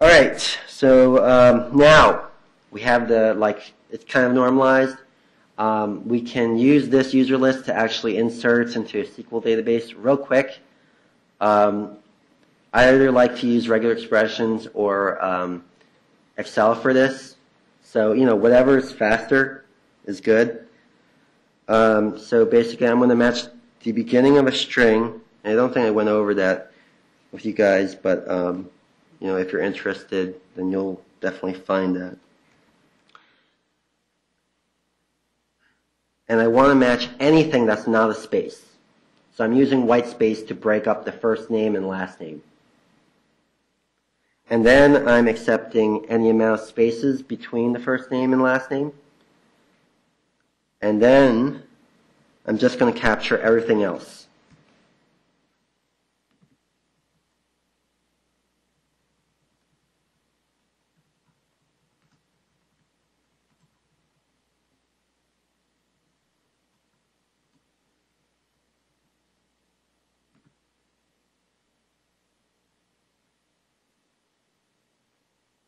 All right, so now we have it's kind of normalized. We can use this user list to actually insert into a SQL database real quick. I either like to use regular expressions or Excel for this. So, whatever is faster is good. So basically I'm going to match the beginning of a string. And I don't think I went over that with you guys, but if you're interested, then you'll definitely find that. And I want to match anything that's not a space. So I'm using white space to break up the first name and last name. And then I'm accepting any amount of spaces between the first name and last name. And then I'm just going to capture everything else.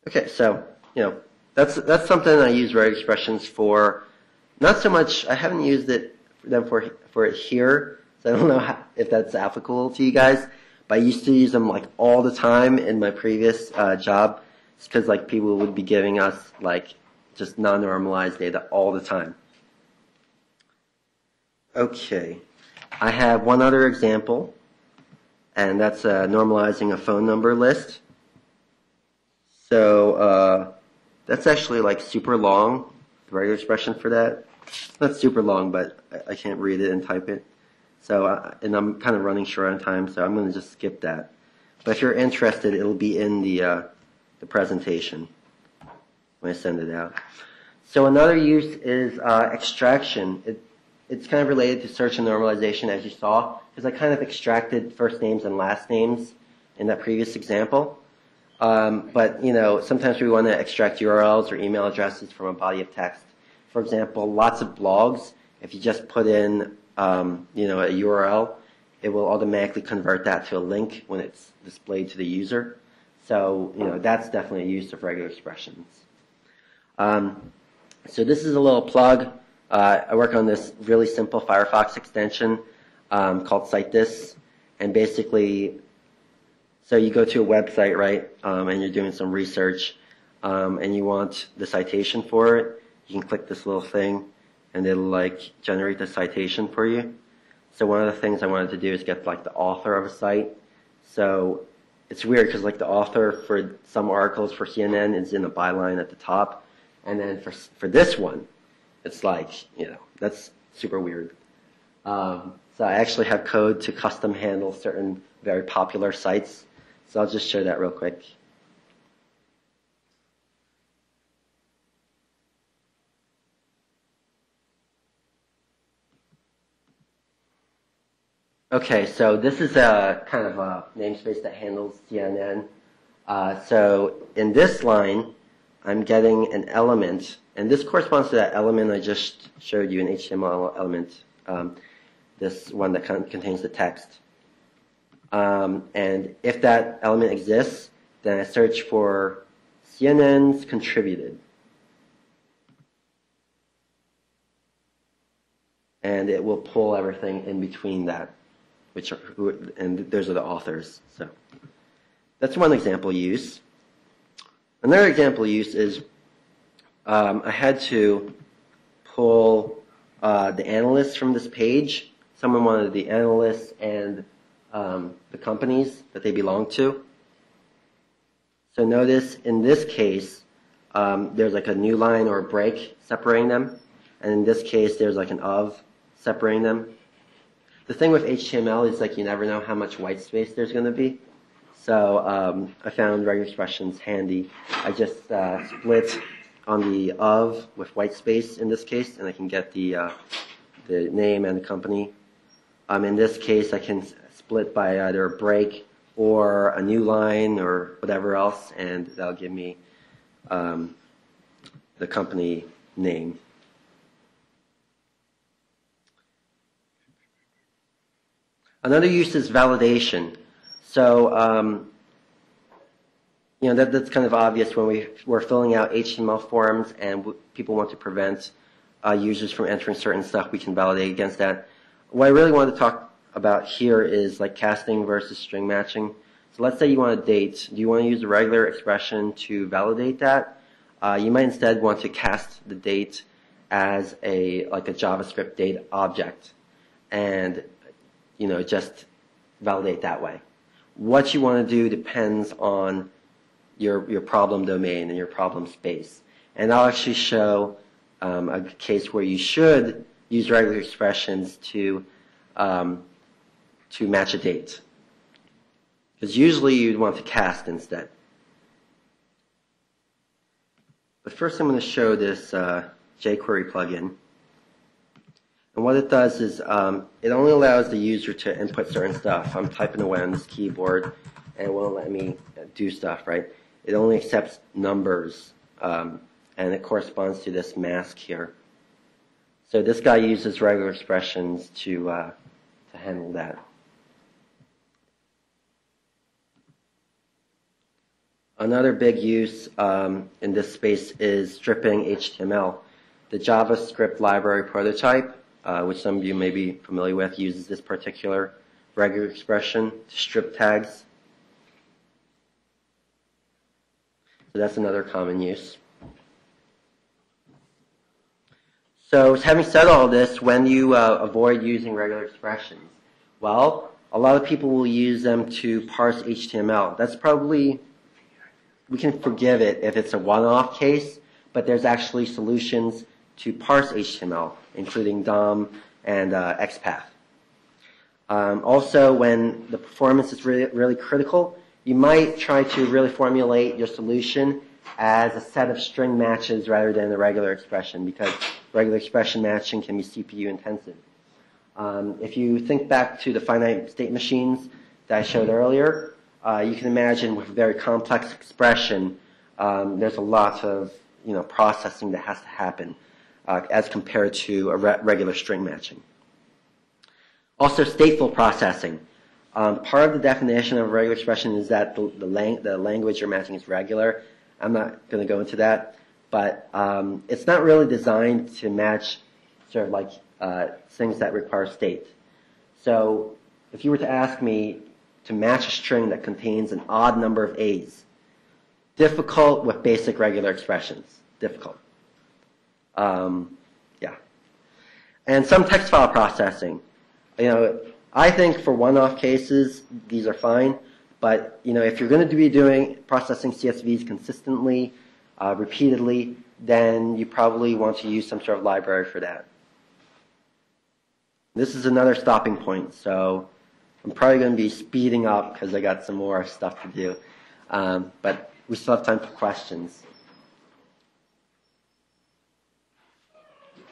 Okay, so, that's something I use regular expressions for. Not so much, I haven't used them for it here, so I don't know if that's applicable to you guys, but I used to use them all the time in my previous job, because people would be giving us just non-normalized data all the time. Okay, I have one other example, and that's normalizing a phone number list. So that's actually super long, the regular expression for that. Not super long, but I can't read it and type it. So, and I'm kind of running short on time, so I'm going to just skip that. But if you're interested, it'll be in the presentation when I send it out. So another use is extraction. It's kind of related to search and normalization, as you saw, because I kind of extracted first names and last names in that previous example. But sometimes we want to extract URLs or email addresses from a body of text. For example, lots of blogs, if you just put in, a URL, it will automatically convert that to a link when it's displayed to the user. So, that's definitely a use of regular expressions. So this is a little plug. I work on this really simple Firefox extension called CiteThis, and basically, so you go to a website, right, and you're doing some research, and you want the citation for it. You can click this little thing, and it'll generate the citation for you. So one of the things I wanted to do is get the author of a site. So it's weird because the author for some articles for CNN is in the byline at the top, and then for this one, it's that's super weird. So I actually have code to custom handle certain very popular sites. So I'll just show that real quick. Okay, so this is a kind of a namespace that handles CNN. So in this line, I'm getting an element, and this corresponds to that element I just showed you, an HTML element, this one that contains the text. And if that element exists, then I search for CNN's contributed. And it will pull everything in between that, and those are the authors. So that's one example use. Another example use is I had to pull the analysts from this page. Someone wanted the analysts and the companies that they belong to. So notice in this case, there's a new line or a break separating them. And in this case, there's an of separating them. The thing with HTML is you never know how much white space there's going to be. So I found regular expressions handy. I just split on the of with white space in this case, and I can get the name and the company. In this case, I can split by either a break or a new line or whatever else, and that'll give me the company name. Another use is validation. So That's kind of obvious when we're filling out HTML forms and people want to prevent users from entering certain stuff. We can validate against that. What I really want to talk about here is like casting versus string matching. So let's say you want a date. Do you want to use a regular expression to validate that? You might instead want to cast the date as like a JavaScript date object, and just validate that way. What you want to do depends on your problem domain and your problem space. And I'll actually show a case where you should use regular expressions to match a date. Because usually you'd want to cast instead. But first I'm going to show this jQuery plugin. And what it does is it only allows the user to input certain stuff. I'm typing away on this keyboard and it won't let me do stuff, right? It only accepts numbers, and it corresponds to this mask here. So this guy uses regular expressions to handle that. Another big use in this space is stripping HTML. The JavaScript library prototype, which some of you may be familiar with, uses this particular regular expression to strip tags. So that's another common use. So having said all this, when do you avoid using regular expressions? Well, a lot of people will use them to parse HTML. That's probably, we can forgive it if it's a one-off case, but there's actually solutions to parse HTML, including DOM and XPath. Also, when the performance is really critical, you might try to really formulate your solution as a set of string matches rather than a regular expression, because regular expression matching can be CPU intensive. If you think back to the finite state machines that I showed earlier, you can imagine with a very complex expression, there's a lot of processing that has to happen as compared to a regular string matching. Also, stateful processing. Part of the definition of a regular expression is that the language you're matching is regular. I'm not going to go into that, but it's not really designed to match sort of like things that require state. So if you were to ask me to match a string that contains an odd number of A's, difficult with basic regular expressions. Difficult. Yeah. And some text file processing. I think for one-off cases, these are fine. But if you're going to be processing CSVs consistently, repeatedly, then you probably want to use some sort of library for that. This is another stopping point, so I'm probably going to be speeding up because I got some more stuff to do. But we still have time for questions.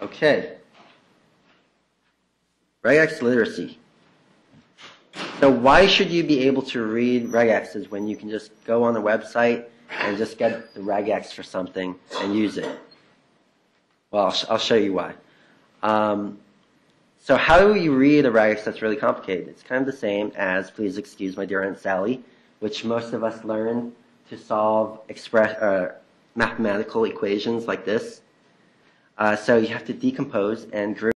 Okay. Regex literacy. So why should you be able to read regexes when you can just go on the website and just get the regex for something and use it? Well, I'll show you why. So how do you read a regex that's really complicated? It's kind of the same as Please Excuse My Dear Aunt Sally, which most of us learn to solve mathematical equations like this. So you have to decompose and group